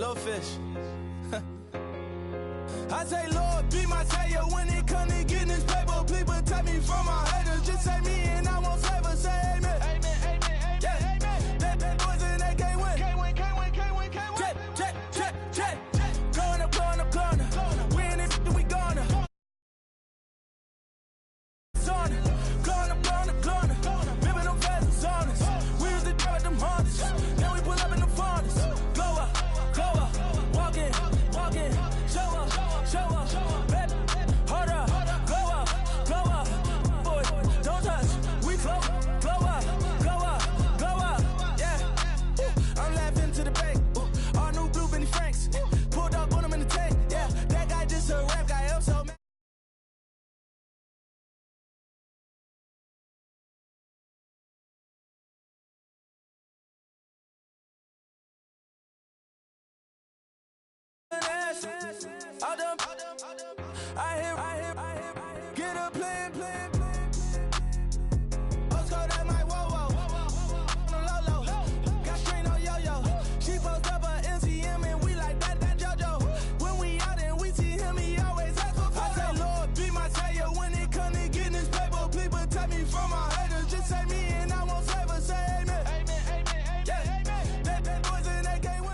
little fish. I say, Lord, be my savior when it come to getting this paper. Please protect me from my haters. Just say me and I won't save us. Say amen. Amen, amen, amen, yeah. Amen. That boys and they can't win. Can't win, can't win, can't win, can't win. Check, check, check, check. Going up, going up, going up. We in it, we gonna. Going up, going up, going up. Remember them fast on us. We used to drive them Hondas. Now we pull up in the Fondas. Glow up, walk in, walk in. Show up, baby, hold up, glow up, boy, don't touch, we float, glow up, yeah, I'm laughing to the bank, all new blue Benny Franks, pulled up on him in the tank, yeah, that guy just a rap guy, I'm so mad. I hear, get a plan. Let's go that my whoa. On the low. Got strain on yo-yo. She post up a NCM and we like that JoJo. When we out and we see him, he always ask for photo. I say, Lord, be my savior when it come to getting this paper. Please protect me from my haters. Just say me and I won't save us. Say amen. Amen, amen, amen, yeah. Amen. That boys and they can't win.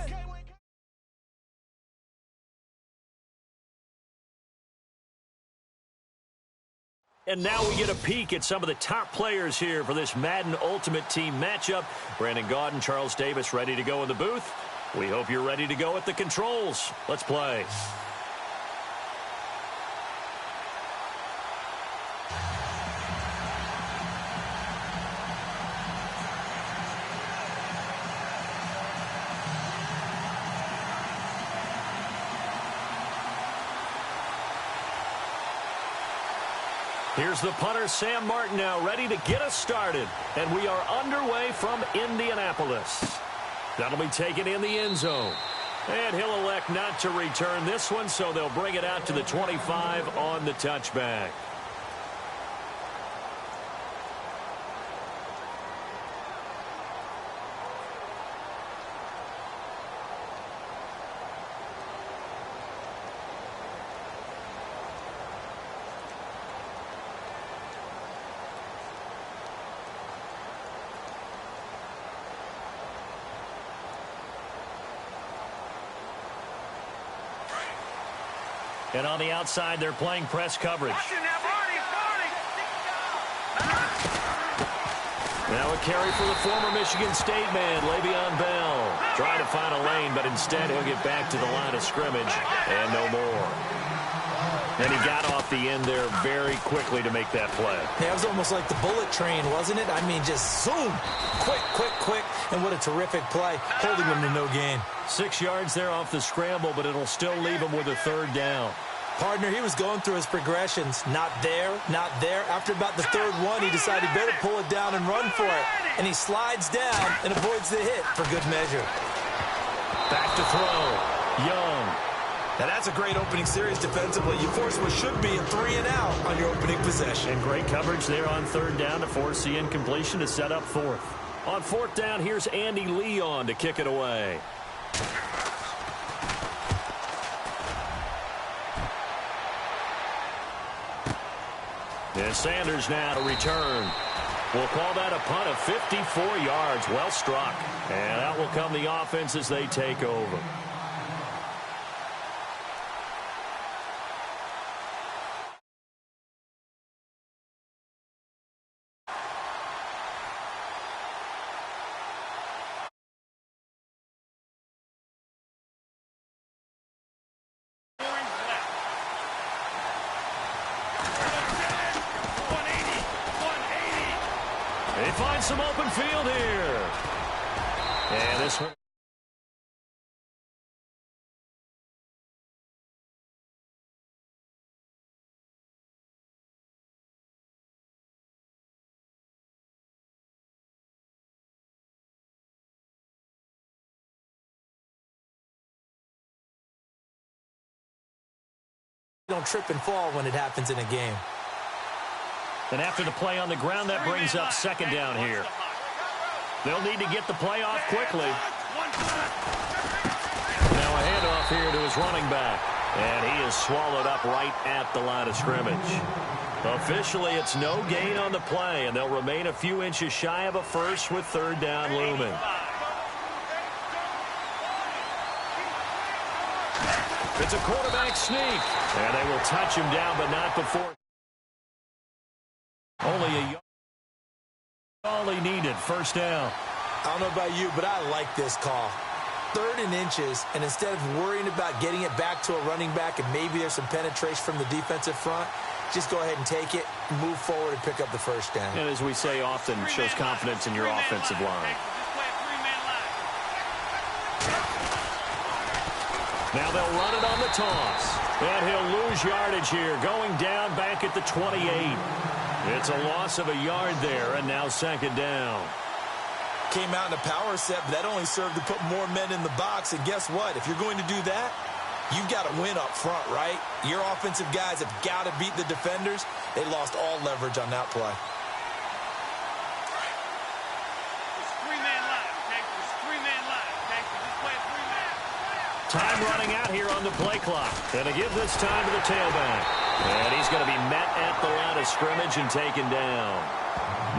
And now we get a peek at some of the top players here for this Madden Ultimate Team matchup. Brandon Gaudin, Charles Davis ready to go in the booth. We hope you're ready to go at the controls. Let's play. Here's the punter, Sam Martin, now ready to get us started. And we are underway from Indianapolis. That'll be taken in the end zone. And he'll elect not to return this one, so they'll bring it out to the 25 on the touchback. And on the outside, they're playing press coverage. Now a carry for the former Michigan State man, Le'Veon Bell. Trying to find a lane, but instead he'll get back to the line of scrimmage and no more. And he got off the end there very quickly to make that play. Yeah, it was almost like the bullet train, wasn't it? I mean, just zoom. Quick. And what a terrific play, holding him to no gain. 6 yards there off the scramble, but it'll still leave him with a third down. Partner, he was going through his progressions. Not there. After about the third one, he decided better pull it down and run for it. And he slides down and avoids the hit for good measure. Back to throw. Young. Now that's a great opening series defensively. You force what should be a 3-and-out on your opening possession. And great coverage there on third down to force the incompletion to set up fourth. On fourth down, here's Andy Leon to kick it away. And Sanders now to return. We'll call that a punt of 54 yards. Well struck. And out will come the offense as they take over. They find some open field here. And this one. Don't trip and fall when it happens in a game. And after the play on the ground, that brings up second down here. They'll need to get the play off quickly. Now a off here to his running back. And he is swallowed up right at the line of scrimmage. Officially, it's no gain on the play, and they'll remain a few inches shy of a first with third down looming. It's a quarterback sneak, and they will touch him down, but not before. Only a yard. All he needed, first down. I don't know about you, but I like this call. 3rd and inches, and instead of worrying about getting it back to a running back and maybe there's some penetration from the defensive front, just go ahead and take it, move forward, and pick up the first down. And as we say often, shows confidence in your offensive line. Now they'll run it on the toss. And he'll lose yardage here, going down back at the 28. It's a loss of a yard there, and now second down. Came out in a power set, but that only served to put more men in the box. And guess what? If you're going to do that, you've got to win up front, right? Your offensive guys have got to beat the defenders. They lost all leverage on that play. Time running out here on the play clock. Gonna give this time to the tailback. And he's going to be met at the line of scrimmage and taken down.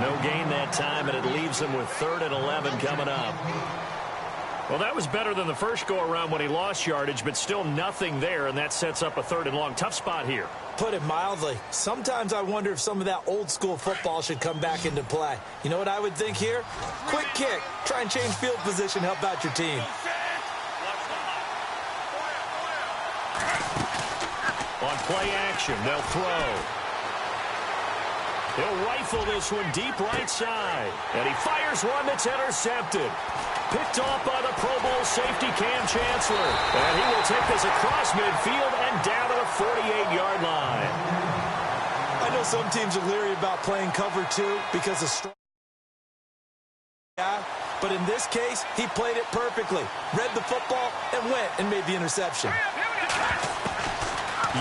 No gain that time, and it leaves him with 3rd and 11 coming up. Well, that was better than the first go-around when he lost yardage, but still nothing there, and that sets up a 3rd and long. Tough spot here. Put it mildly. Sometimes I wonder if some of that old-school football should come back into play. You know what I would think here? Quick kick. Try and change field position, help out your team. On play action, they'll throw. He'll rifle this one deep right side. And he fires one that's intercepted. Picked off by the Pro Bowl safety Cam Chancellor. And he will take this across midfield and down to the 48-yard line. I know some teams are leery about playing cover 2 because of strong guy, but in this case, he played it perfectly. Read the football and went and made the interception.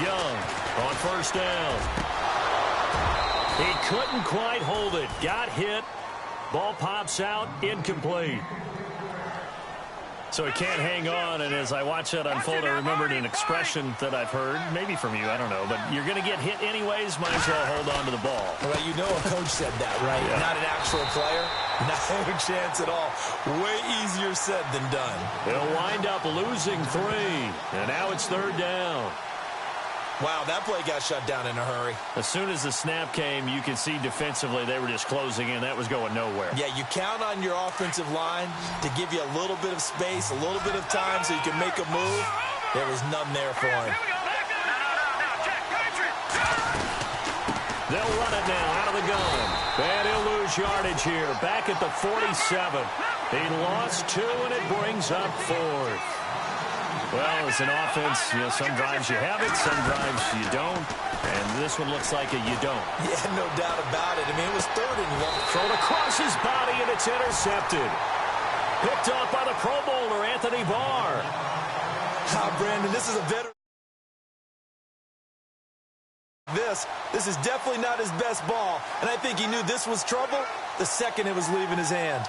Young on first down. He couldn't quite hold it. Got hit. Ball pops out. Incomplete. So he can't hang on, and as I watch that unfold, I remembered an expression that I've heard, maybe from you, I don't know, but you're going to get hit anyways, might as well hold on to the ball. Well, you know a coach said that, right? Yeah. Not an actual player. No chance at all. Way easier said than done. They'll wind up losing 3, and now it's 3rd down. Wow, that play got shut down in a hurry. As soon as the snap came, you could see defensively they were just closing in. That was going nowhere. Yeah, you count on your offensive line to give you a little bit of space, a little bit of time so you can make a move. There was none there for him. They'll run it now out of the gun. And he'll lose yardage here. Back at the 47. He lost 2, and it brings up 4th. Well, as an offense, you know, some drives you have it, some drives you don't. And this one looks like a you don't. Yeah, no doubt about it. I mean, it was 3rd and long. Thrown across his body, and it's intercepted. Picked off by the Pro Bowler, Anthony Barr. Brandon, this is a veteran. This is definitely not his best ball. And I think he knew this was trouble the second it was leaving his hand.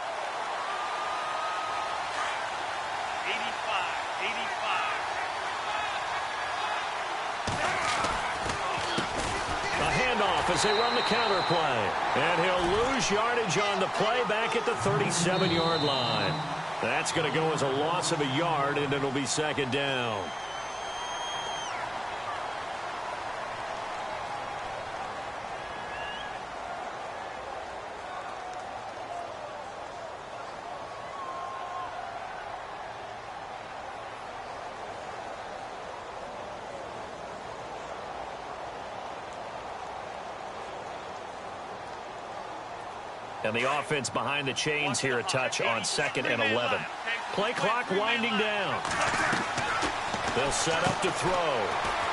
As they run the counter play. And he'll lose yardage on the play back at the 37-yard line. That's going to go as a loss of a yard, and it'll be second down. And the offense behind the chains here a touch on 2nd and 11. Play clock winding down. They'll set up to throw.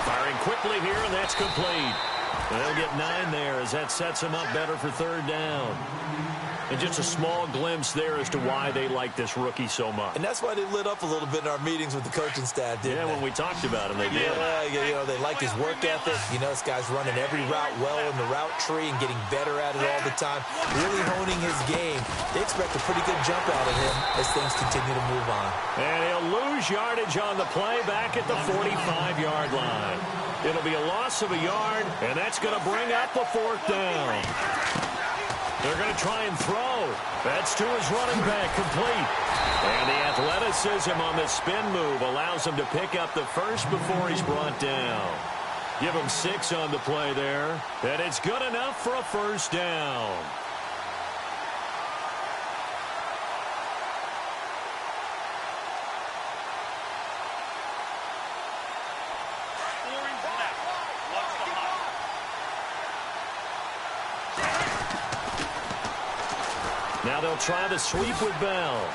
Firing quickly here, and that's complete. And they'll get 9 there as that sets them up better for 3rd down. And just a small glimpse there as to why they like this rookie so much. And that's why they lit up a little bit in our meetings with the coaching staff, didn't they? Yeah, when we talked about him, they did. Yeah, you know, they like his work ethic. You know, this guy's running every route well in the route tree and getting better at it all the time. Really honing his game. they expect a pretty good jump out of him as things continue to move on. And he'll lose yardage on the play back at the 45-yard line. It'll be a loss of a yard, and that's going to bring up a 4th down. They're going to try and throw. That's to his running back, complete. And the athleticism on the spin move allows him to pick up the first before he's brought down. Give him 6 on the play there, and it's good enough for a 1st down. Now they'll try the sweep with Bell.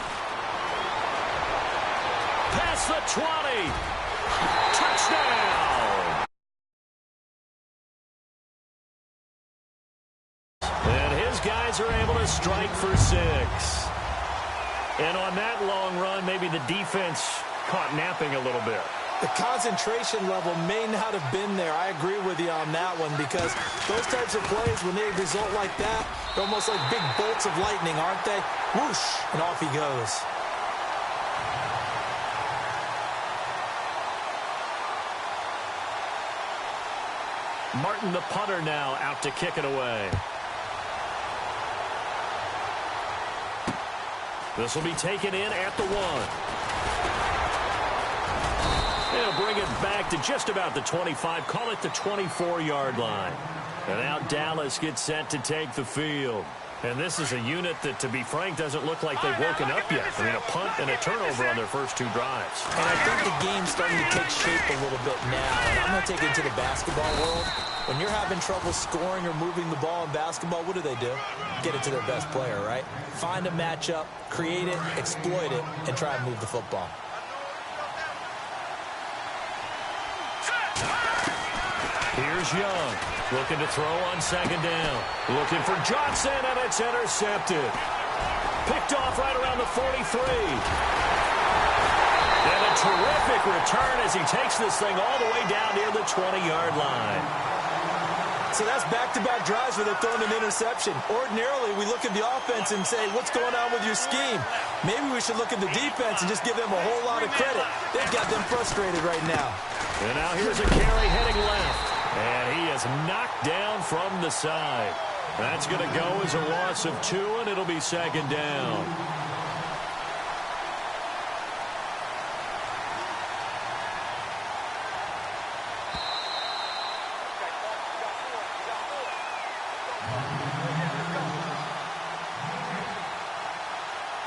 Past the 20. Touchdown. And his guys are able to strike for 6. And on that long run, maybe the defense caught napping a little bit. The concentration level may not have been there. I agree with you on that one because those types of plays, when they result like that, they're almost like big bolts of lightning, aren't they? Whoosh, and off he goes. Martin, the punter, now out to kick it away. This will be taken in at the 1. They'll bring it back to just about the 25. Call it the 24-yard line. And now Dallas gets set to take the field. And this is a unit that, to be frank, doesn't look like they've woken up yet. I mean, a punt and a turnover on their first 2 drives. And I think the game's starting to take shape a little bit now. And I'm going to take it to the basketball world. When you're having trouble scoring or moving the ball in basketball, what do? Get it to their best player, right? Find a matchup, create it, exploit it, and try and move the football. Here's Young, looking to throw on 2nd down. Looking for Johnson, and it's intercepted. Picked off right around the 43. And a terrific return as he takes this thing all the way down near the 20-yard line. So that's back-to-back drives where they're throwing an interception. Ordinarily, we look at the offense and say, what's going on with your scheme? Maybe we should look at the defense and just give them a whole lot of credit. They've got them frustrated right now. And now here's a carry heading left. And he is knocked down from the side. That's going to go as a loss of 2, and it'll be 2nd down.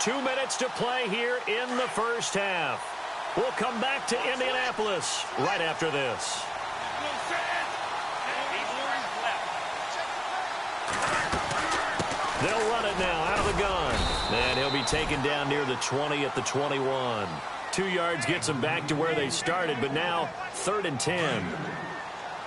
Two minutes to play here in the first half. We'll come back to Indianapolis right after this. They'll run it now out of the gun. And he'll be taken down near the 20 at the 21. 2 yards gets them back to where they started, but now 3rd and 10.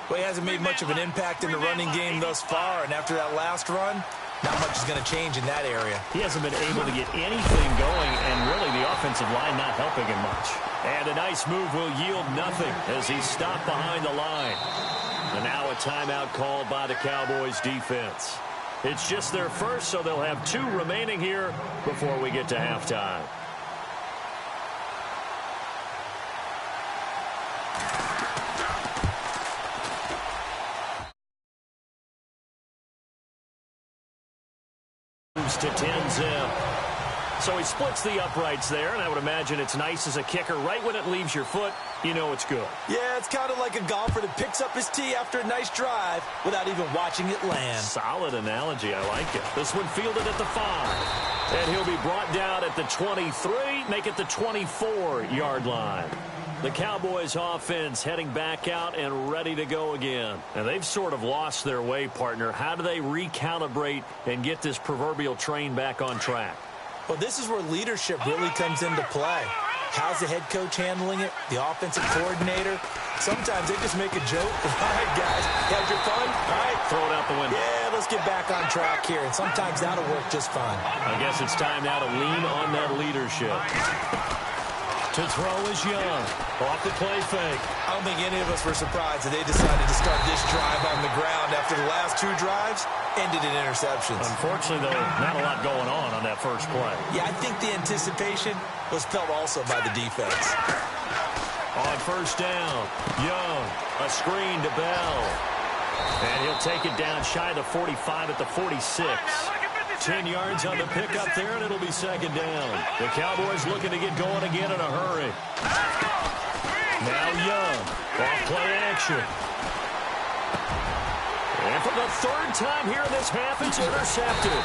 Well, he hasn't made much of an impact in the running game thus far, and after that last run, not much is going to change in that area. He hasn't been able to get anything going, and really the offensive line not helping him much. And a nice move will yield nothing as he's stopped behind the line. And now a timeout called by the Cowboys defense. It's just their first, so they'll have 2 remaining here before we get to halftime. To 10-zip. So he splits the uprights there, and I would imagine it's nice as a kicker. Right when it leaves your foot, you know it's good. Yeah, it's kind of like a golfer that picks up his tee after a nice drive without even watching it land. Solid analogy. I like it. This one fielded at the 5. And he'll be brought down at the 23, make it the 24-yard line. The Cowboys offense heading back out and ready to go again. And they've sort of lost their way, partner. How do they recalibrate and get this proverbial train back on track? Well, this is where leadership really comes into play. How's the head coach handling it? The offensive coordinator? Sometimes they just make a joke. All right, guys, had your fun? All right. Throw it out the window. Yeah, let's get back on track here. And sometimes that'll work just fine. I guess it's time now to lean on that leadership. To throw is Young. Off the play fake. I don't think any of us were surprised that they decided to start this drive on the ground after the last 2 drives ended in interceptions. Unfortunately, though, not a lot going on that first play. Yeah, I think the anticipation was felt also by the defense. On first down, Young, a screen to Bell. And he'll take it down shy of the 45 at the 46. 10 yards on the pickup there, and it'll be second down. The Cowboys looking to get going again in a hurry. Now Young, off play action. And for the 3rd time here in this half, it's intercepted.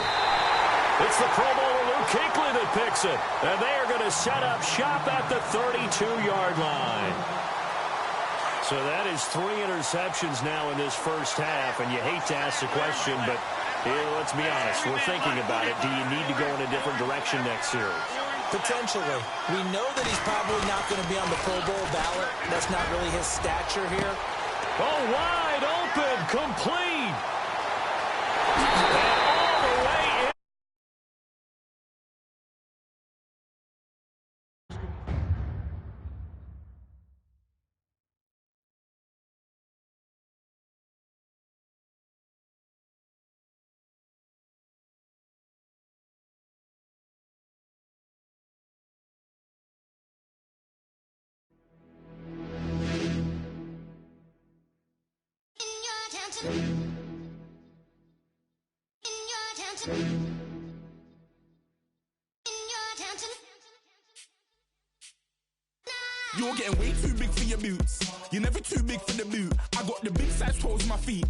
It's the Pro Bowler Luke Kuechly that picks it. And they are going to set up shop at the 32-yard line. So that is 3 interceptions now in this first half. And you hate to ask the question, but let's be honest. We're thinking about it. Do you need to go in a different direction next series? Potentially. We know that he's probably not going to be on the Pro Bowl ballot. That's not really his stature here. Oh, wide open, complete. And all the way in. You're getting way too big for your boots. You're never too big for the boot. I got the big size toes on my feet.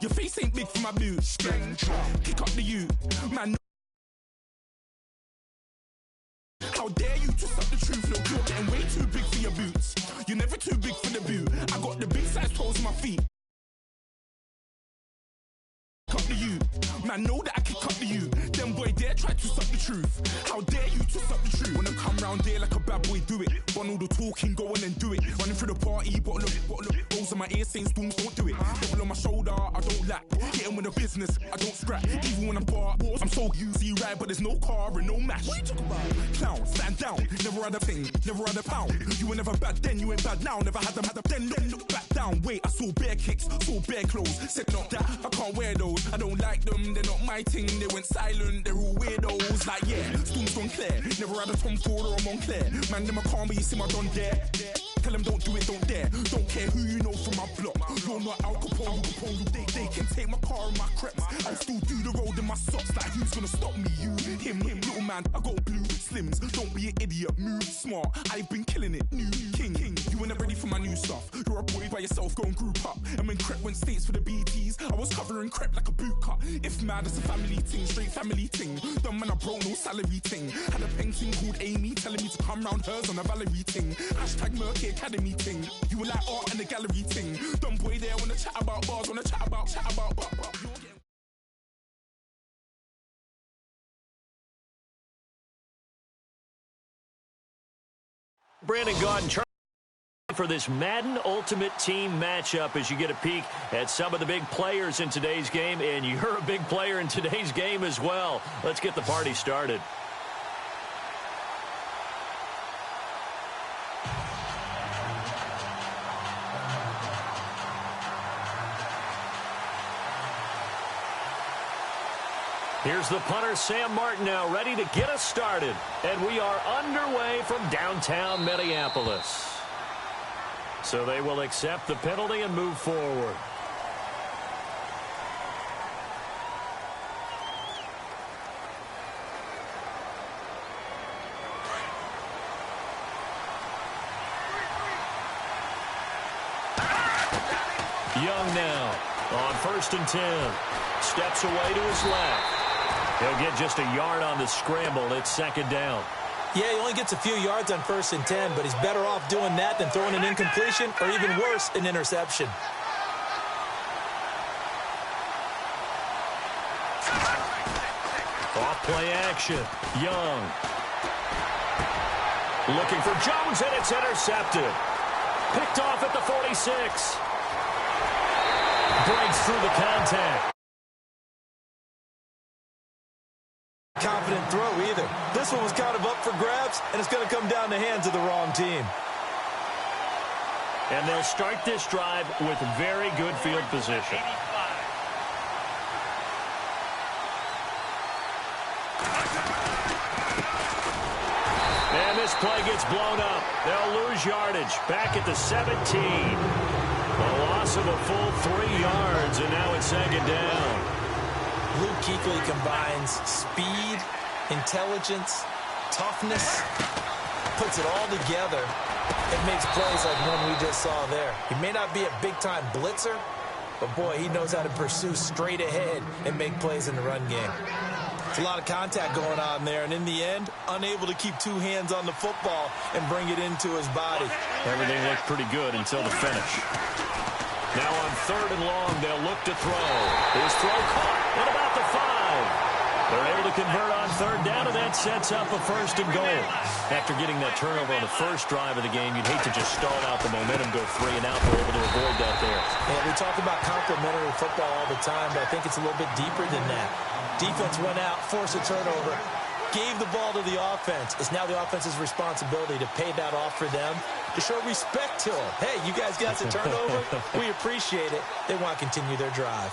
Your face ain't big for my boots. Kick up the U. Man, how dare you twist up the truth? Look, you're getting way too big for your boots. You're never too big for the boot. I got the big size toes on my feet. Cut the U. Man, know that I can cut the U. Them boy dare try to suck the truth. How dare you to suck the truth? When I come round there like a bad boy, do it. Want all the talking, go on and do it. Running through the party, bottle up. Rolls on my ear saying storms, don't do it. Double on my shoulder, I don't lack. Getting with the business, I don't scrap. Even when I'm bar, I'm so easy ride, but there's no car and no match. What you talking about? Clown, stand down. Never had a thing, never had a pound. You were never bad then, you ain't bad now. Never had them, then look back down. Wait, I saw bare kicks, saw bare clothes. Said not that, I can't wear those. I don't like them, they're not my thing. They went silent, they're all weirdos. Like yeah, storms gone clear. Never had a Tom Ford or a Montclair. Man, them I can't, but you see my don there. Tell them don't do it, don't dare. Don't care who you know from my block. You're not Al Capone, they can take my car and my creps. I'll still do the road in my socks. Like who's gonna stop me? You, him, little man. I got blue slims. Don't be an idiot, move smart. I've been killing it, new king. You were never ready for my new stuff. You're a boy by yourself, go and group up. And when Crep went states for the BTs, I was covering Crep like a boot cut. If mad, it's a family ting, straight family ting. Dumb man, I broke no salary ting. Had a painting called Amy, telling me to come round hers on a Valerie ting. Hashtag Murky Academy ting. You were like art and the gallery ting. Dumb boy there wanna chat about bars, wanna chat about. Brandon Gaudin for this Madden Ultimate Team matchup as you get a peek at some of the big players in today's game, and you're a big player in today's game as well. Let's get the party started. Here's the punter, Sam Martin, now ready to get us started. And we are underway from downtown Minneapolis. So they will accept the penalty and move forward. Young now on 1st and 10. Steps away to his left. He'll get just a yard on the scramble. It's 2nd down. Yeah, he only gets a few yards on 1st and 10, but he's better off doing that than throwing an incompletion or even worse, an interception. Off play action. Young. Looking for Jones, and it's intercepted. Picked off at the 46. Breaks through the contact. Confident throw either. This one was kind of up for grabs, and it's going to come down the hands of the wrong team. And they'll start this drive with very good field position. And this play gets blown up. They'll lose yardage back at the 17. A loss of a full 3 yards, and now it's second down. Luke Kuechly combines speed, intelligence, toughness, puts it all together. It makes plays like one we just saw there. He may not be a big-time blitzer, but, boy, he knows how to pursue straight ahead and make plays in the run game. It's a lot of contact going on there, and in the end, unable to keep 2 hands on the football and bring it into his body. Everything looked pretty good until the finish. Now on 3rd and long, they'll look to throw. His throw caught at about the 5. They're able to convert on 3rd down, and that sets up a 1st and goal. After getting that turnover on the first drive of the game, you'd hate to just stall out the momentum, go 3 and out. They're able to avoid that there. Yeah, we talk about complementary football all the time, but I think it's a little bit deeper than that. Defense went out, forced a turnover, gave the ball to the offense. It's now the offense's responsibility to pay that off for them, to show respect to them. Hey, you guys got the turnover. We appreciate it. They want to continue their drive.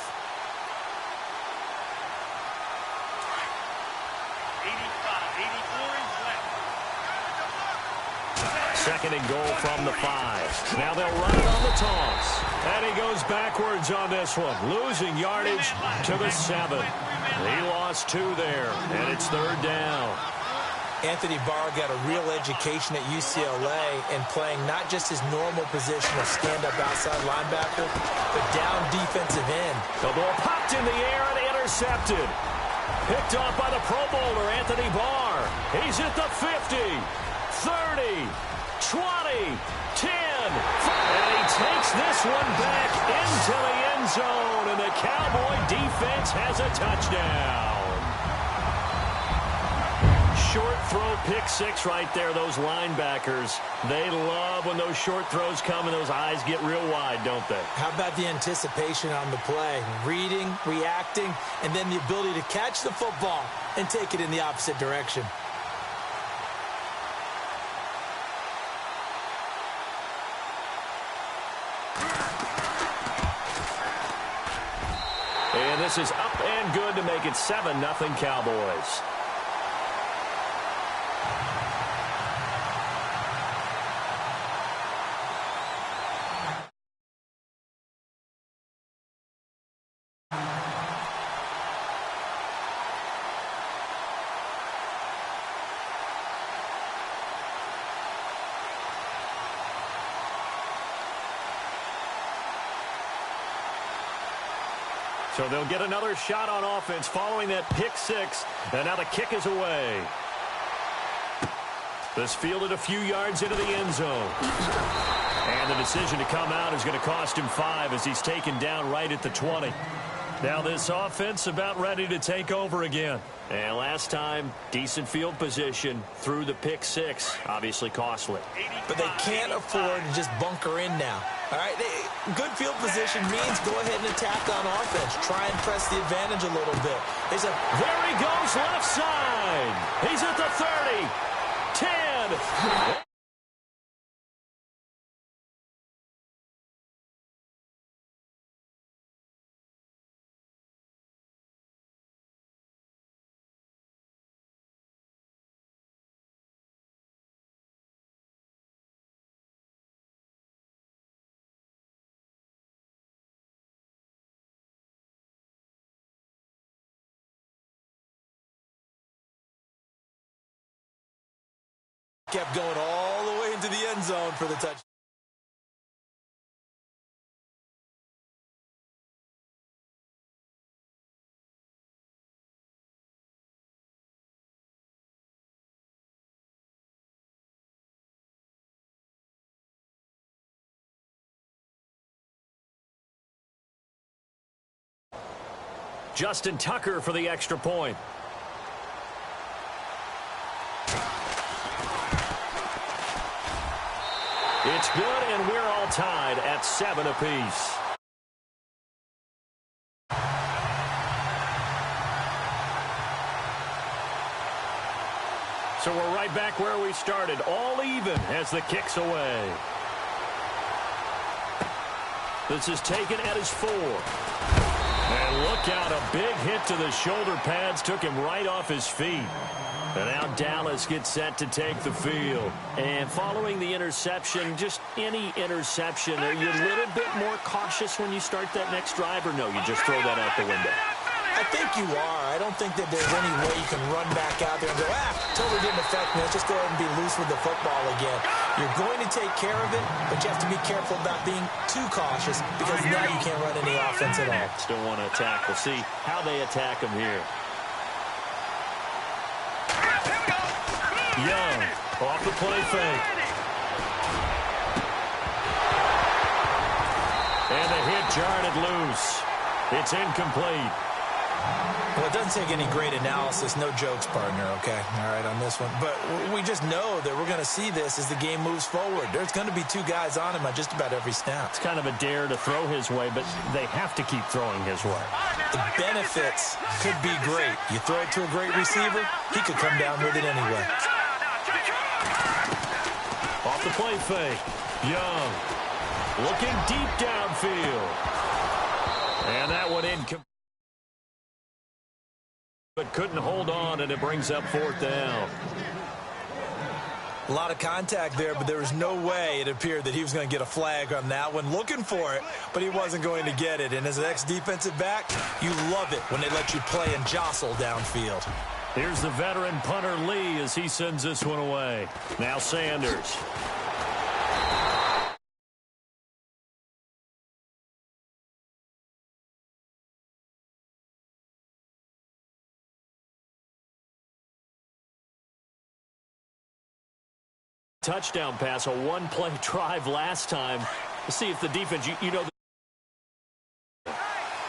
2nd and goal from the 5. Now they'll run it on the toss. And he goes backwards on this one, losing yardage to the 7. He lost 2 there, and it's 3rd down. Anthony Barr got a real education at UCLA in playing not just his normal position of stand-up outside linebacker, but down defensive end. The ball popped in the air and intercepted. Picked off by the Pro Bowler, Anthony Barr. He's at the 50, 30, 20, 10. And he takes this one back into the end zone, and the Cowboy defense has a touchdown. Short throw, pick 6 right there. Those linebackers, they love when those short throws come and those eyes get real wide, don't they? How about the anticipation on the play? Reading, reacting, and then the ability to catch the football and take it in the opposite direction. And this is up and good to make it 7-0 Cowboys. So they'll get another shot on offense following that pick 6. And now the kick is away. This fielded a few yards into the end zone. And the decision to come out is going to cost him 5 as he's taken down right at the 20. Now this offense about ready to take over again. And last time, decent field position through the pick 6. Obviously costly. But they can't afford to just bunker in now. All right, good field position means go ahead and attack on offense. Try and press the advantage a little bit. There he goes left side. He's at the 30, 10. Kept going all the way into the end zone for the touchdown. Justin Tucker for the extra point. It's good, and we're all tied at 7 apiece. So we're right back where we started, all even as the kick's away. This is taken at his 4. And look out, a big hit to the shoulder pads took him right off his feet. And now Dallas gets set to take the field. And following the interception, just any interception, are you a little bit more cautious when you start that next drive, or no, you just throw that out the window? I think you are. I don't think that there's any way you can run back out there and go, totally didn't affect me. Let's just go ahead and be loose with the football again. You're going to take care of it, but you have to be careful about being too cautious because now you can't run any offense at all. Still want to attack. We'll see how they attack him here. Young, off the play fake. And the hit jarred it loose. It's incomplete. Well, it doesn't take any great analysis. No jokes, partner, okay? All right, on this one. But we just know that we're going to see this as the game moves forward. There's going to be 2 guys on him on just about every snap. It's kind of a dare to throw his way, but they have to keep throwing his way. The benefits could be great. You throw it to a great receiver, he could come down with it anyway. Off the play fake. Young looking deep downfield. And that one incomplete. But couldn't hold on, and it brings up 4th down. A lot of contact there, but there was no way it appeared that he was going to get a flag on that one. Looking for it, but he wasn't going to get it. And as an ex-defensive back, you love it when they let you play and jostle downfield. Here's the veteran punter Lee as he sends this one away. Now Sanders. Touchdown pass, a 1-play drive last time. Let's see if the defense, you know.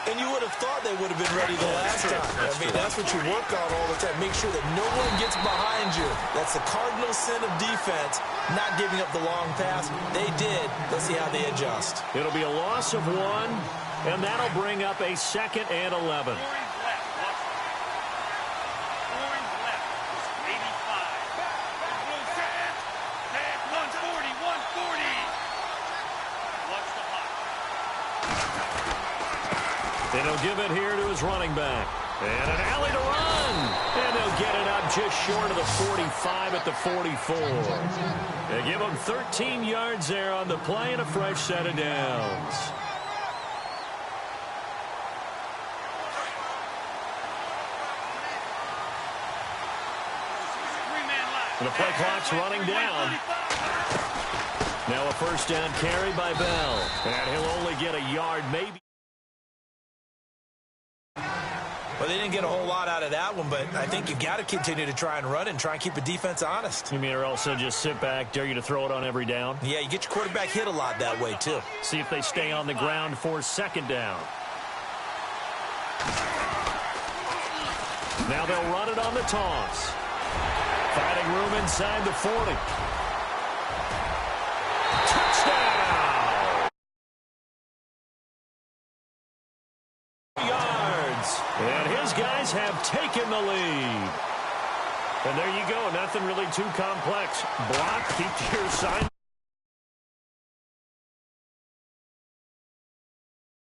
And you would have thought they would have been ready the last time. That's what you work on all the time. Make sure that no one gets behind you. That's the cardinal sin of defense, not giving up the long pass. They did. Let's see how they adjust. It'll be a loss of 1, and that'll bring up a 2nd and 11. And he'll give it here to his running back. And an alley to run. And they'll get it up just short of the 45 at the 44. They give him 13 yards there on the play and a fresh set of downs. The play clock's running down. Now a 1st down carry by Bell. And he'll only get a yard, maybe. Well, they didn't get a whole lot out of that one, but I think you've got to continue to try and run and try and keep the defense honest. You mean or also just sit back, dare you to throw it on every down? Yeah, you get your quarterback hit a lot that way, too. See if they stay on the ground for 2nd down. Now they'll run it on the toss. Finding room inside the 40. Touchdown! And his guys have taken the lead. And there you go. Nothing really too complex. Block, keep to your side.